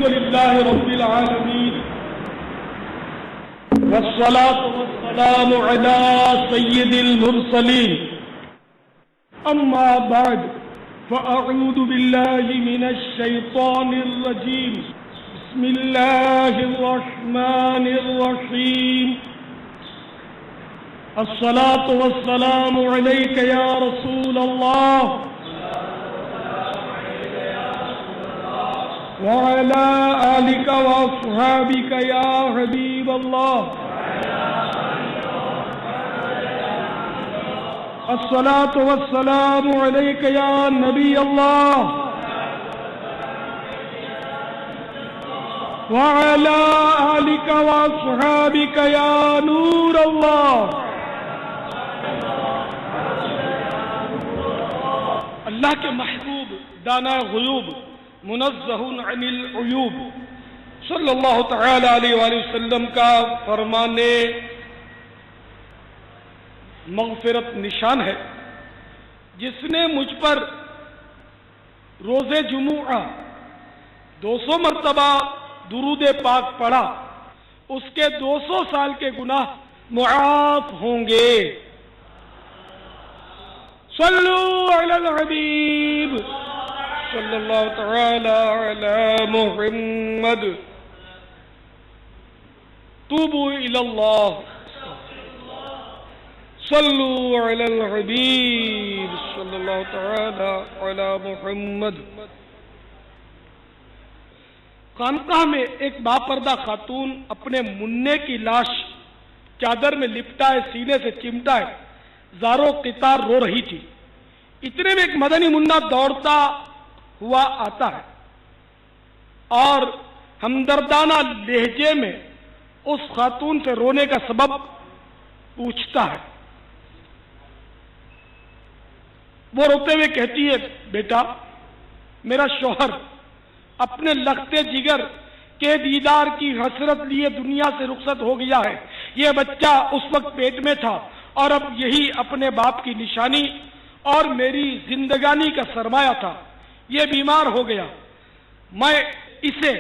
لله رب العالمين والصلاة والسلام على سيد المرسلين أما بعد فأعوذ بالله من الشيطان الرجيم بسم الله الرحمن الرحيم الصلاة والسلام عليك يا رسول الله وعلى آلك وأصحابك يا حبيب الله الصلاة والسلام عليك يا نبي الله وعلى آلك وأصحابك يا نور الله اللہ کے محبوب دانا غیوب منزہ عن العیوب صلی اللہ تعالی علیہ وآلہ وسلم کا فرمان مغفرت نشان ہے، جس نے مجھ پر روز جمعہ 200 مرتبہ درود پاک پڑھا، اس کے 200 سال کے گناہ معاف ہوں گے۔ صلو علی الحبیب صلی اللہ تعالی علی محمد توبوا الی اللہ صلو علی الحبیب صلی اللہ تعالی علی محمد۔ خانقاہ میں ایک باپردہ خاتون اپنے منع کی لاش چادر میں لپٹائے سینے سے چمٹائے زاروں قطار رو رہی تھی۔ اتنے میں ایک مدنی منا دوڑتا ہوا آتا ہے اور ہمدردانہ لہجے میں اس خاتون سے رونے کا سبب پوچھتا ہے۔ وہ روتے ہوئے کہتی ہے، بیٹا میرا شوہر اپنے لختے جگر کے دیدار کی حسرت لیے دنیا سے رخصت ہو گیا ہے۔ یہ بچہ اس وقت پیٹ میں تھا اور اب یہی اپنے باپ کی نشانی اور میری زندگانی کا سرمایہ تھا۔ یہ بیمار ہو گیا، میں اسے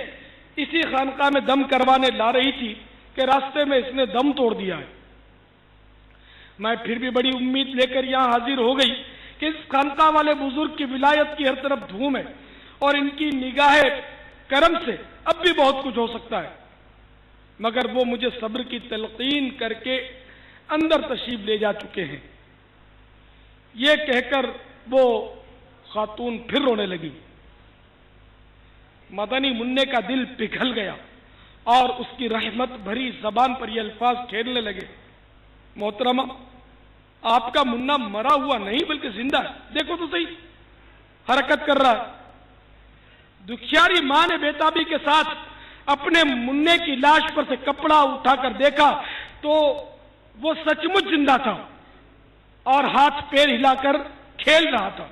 اسی خانقاہ میں دم کروانے لا رہی تھی کہ راستے میں اس نے دم توڑ دیا ہے۔ میں پھر بھی بڑی امید لے کر یہاں حاضر ہو گئی کہ اس خانقاہ والے بزرگ کی ولایت کی ہر طرف دھوم ہے اور ان کی نگاہ کرم سے اب بھی بہت کچھ ہو سکتا ہے، مگر وہ مجھے صبر کی تلقین کر کے اندر تشریف لے جا چکے ہیں۔ یہ کہہ کر وہ خاتون پھر رونے لگی۔ مدنی منع کا دل پگھل گیا اور اس کی رحمت بھری زبان پر یہ الفاظ ٹھہرنے لگے، محترمہ آپ کا منا مرا ہوا نہیں بلکہ زندہ ہے، دیکھو تو صحیح حرکت کر رہا ہے۔ دکھیاری ماں نے بیتابی کے ساتھ اپنے منع کی لاش پر سے کپڑا اٹھا کر دیکھا تو وہ سچ مچ زندہ تھا اور ہاتھ پیر ہلا کر کھیل رہا تھا۔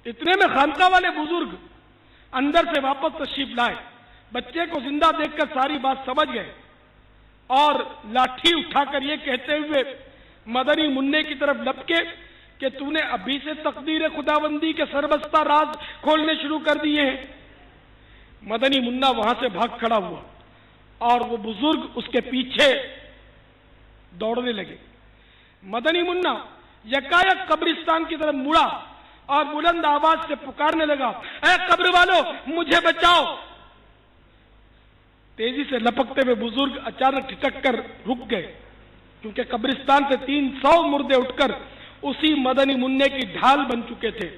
اتنے میں خانقاہ والے بزرگ اندر سے واپس تشریف لائے، بچے کو زندہ دیکھ کر ساری بات سمجھ گئے اور لاٹھی اٹھا کر یہ کہتے ہوئے مدنی منع کی طرف لپکے کہ تو نے ابھی سے تقدیر خداوندی کے سربستہ راز کھولنے شروع کر دیے ہیں۔ مدنی منا وہاں سے بھاگ کھڑا ہوا اور وہ بزرگ اس کے پیچھے دوڑنے لگے۔ مدنی منا یکایک قبرستان کی طرف مڑا اور بلند آواز سے پکارنے لگا، اے قبر والو مجھے بچاؤ۔ تیزی سے لپکتے ہوئے بزرگ اچانک ٹھٹک کر رک گئے، کیونکہ قبرستان سے 300 مردے اٹھ کر اسی مدنی منع کی ڈھال بن چکے تھے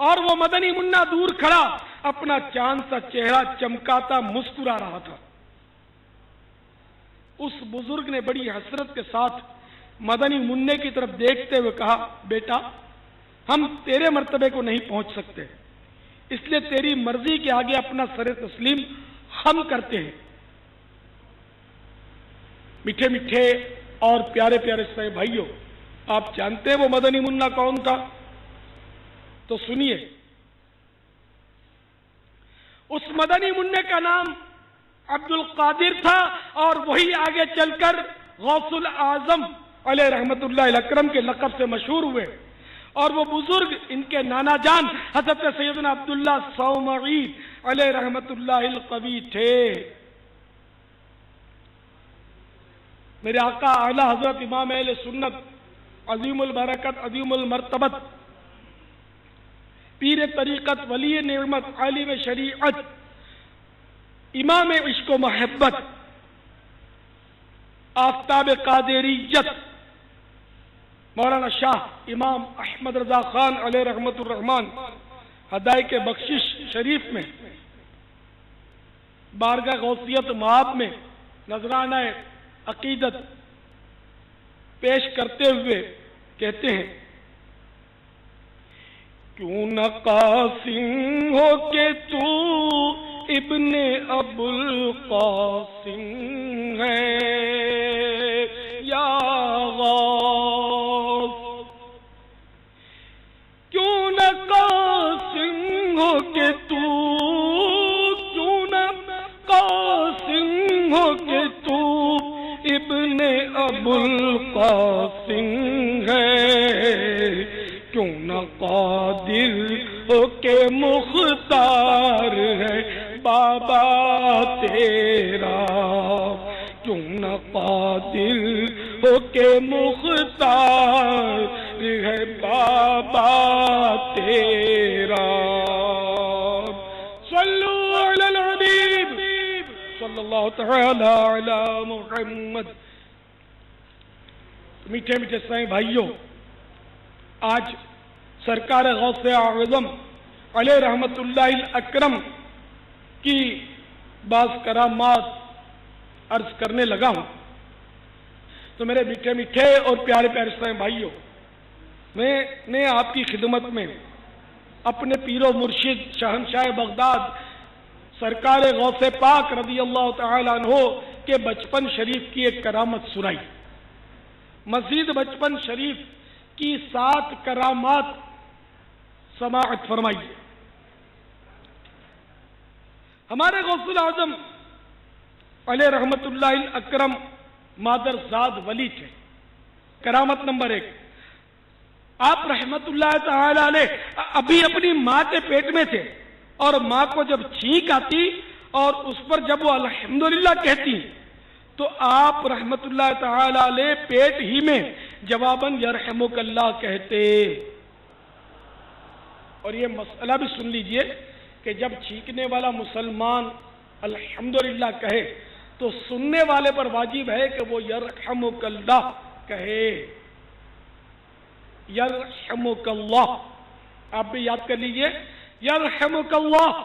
اور وہ مدنی منا دور کھڑا اپنا چاند سا چہرہ چمکاتا مسکرا رہا تھا۔ اس بزرگ نے بڑی حسرت کے ساتھ مدنی منع کی طرف دیکھتے ہوئے کہا، بیٹا ہم تیرے مرتبے کو نہیں پہنچ سکتے، اس لیے تیری مرضی کے آگے اپنا سر تسلیم ہم کرتے ہیں۔ میٹھے میٹھے اور پیارے پیارے سے بھائیوں، آپ جانتے ہیں وہ مدنی منا کون تھا؟ تو سنیے، اس مدنی منع کا نام عبد القادر تھا اور وہی آگے چل کر غوث العظم علیہ رحمت اللہ اکرم کے لقب سے مشہور ہوئے، اور وہ بزرگ ان کے نانا جان حضرت سیدنا عبداللہ صومعی علیہ رحمت اللہ القوی تھے۔ میرے آقا اعلی حضرت امام اہل سنت عظیم البرکت عظیم المرتبت پیر طریقت ولی نعمت عالم شریعت امام عشق و محبت آفتاب قادریت مولانا شاہ امام احمد رضا خان علیہ رحمت الرحمن ہدایت بخشش شریف میں بارگاہ غوثیت مآب میں نذرانہ عقیدت پیش کرتے ہوئے کہتے ہیں، کیوں نہ قاسم ہو کہ تو ابن ابو القاسم ہے یا غوث، کیوں نہ قاسم ہو کہ تو، کیوں نہ قاسم ہو کہ تو ابن ابو القاسم ہے، کیوں نہ قادر ہو کے مختار ہے بابا تیرا، کیوں نہ قادر ہو کے مختار ہے بابا تیرا۔ صلو علی الحبیب صلی اللہ تعالی علی محمد۔ میٹھے میٹھے سائیں بھائیوں، آج سرکار غوث اعظم علیہ رحمت اللہ الاکرم کی بعض کرامات عرض کرنے لگا ہوں، تو میرے میٹھے میٹھے اور پیارے پیارے سائیں بھائیوں، میں نے آپ کی خدمت میں اپنے پیر و مرشد شہنشاہ بغداد سرکار غوث پاک رضی اللہ تعالی عنہ کے بچپن شریف کی ایک کرامت سنائی۔ مزید بچپن شریف کی 7 کرامات سماعت فرمائی۔ ہمارے غوث الاعظم علیہ رحمت اللہ الاکرم مادر زاد ولی تھے۔ کرامت نمبر 1، آپ رحمت اللہ تعالی علیہ ابھی اپنی ماں کے پیٹ میں تھے، اور ماں کو جب چھینک آتی اور اس پر جب وہ الحمدللہ کہتی تو آپ رحمت اللہ تعالی علیہ پیٹ ہی میں جواباً یرحمک اللہ کہتے۔ اور یہ مسئلہ بھی سن لیجئے کہ جب چھینکنے والا مسلمان الحمدللہ کہے تو سننے والے پر واجب ہے کہ وہ یرحمک اللہ کہے، یرحمک اللہ۔ آپ بھی یاد کر لیجئے، یرحمک اللہ،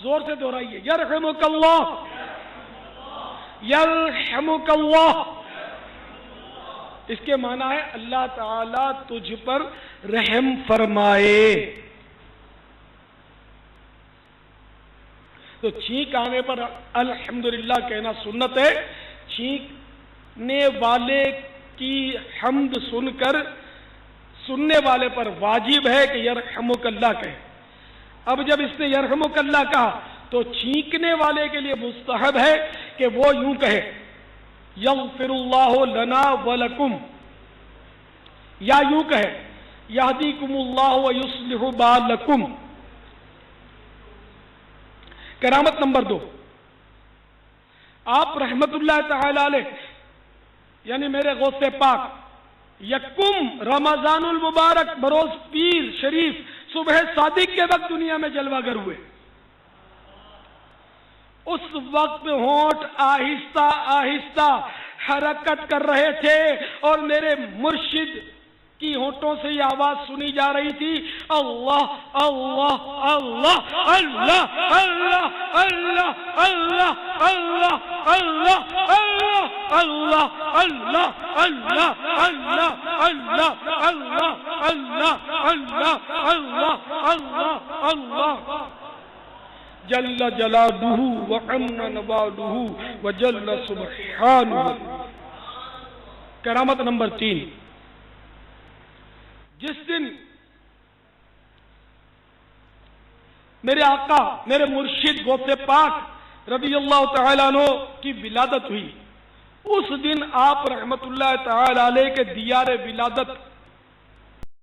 زور سے دہرائیے، یرحمک اللہ، یرحمک اللہ۔ اس کے معنی ہے اللہ تعالیٰ تجھ پر رحم فرمائے۔ تو چھینک آنے پر الحمدللہ کہنا سنت ہے۔ چھینکنے والے کی حمد سن کر سننے والے پر واجب ہے کہ یرحمک اللہ کہے۔ اب جب اس نے یرحمک اللہ کہا تو چھینکنے والے کے لیے مستحب ہے کہ وہ یوں کہے، یغفر اللہ لنا ولکم، یا یوں کہے، یہدیکم اللہ ویصلح بالکم۔ کرامت نمبر 2، آپ رحمت اللہ تعالی علیہ یعنی میرے غوث پاک یکم رمضان المبارک بروز پیر شریف صبح صادق کے وقت دنیا میں جلوہ گر ہوئے۔ اس وقت ہونٹ آہستہ آہستہ حرکت کر رہے تھے اور میرے مرشد کی ہونٹوں سے یہ آواز سنی جا رہی تھی، اللہ اللہ اللہ اللہ اللہ اللہ اللہ اللہ اللہ اللہ اللہ اللہ اللہ اللہ اللہ اللہ اللہ اللہ اللہ جل جلالہ وعم نوالہ وجل سبحانہ۔ کرامت نمبر 3، جس دن میرے آقا میرے مرشد غوث پاک رضی اللہ تعالیٰ عنہ کی ولادت ہوئی، اس دن آپ رحمت اللہ تعالی علیہ کے دیار ولادت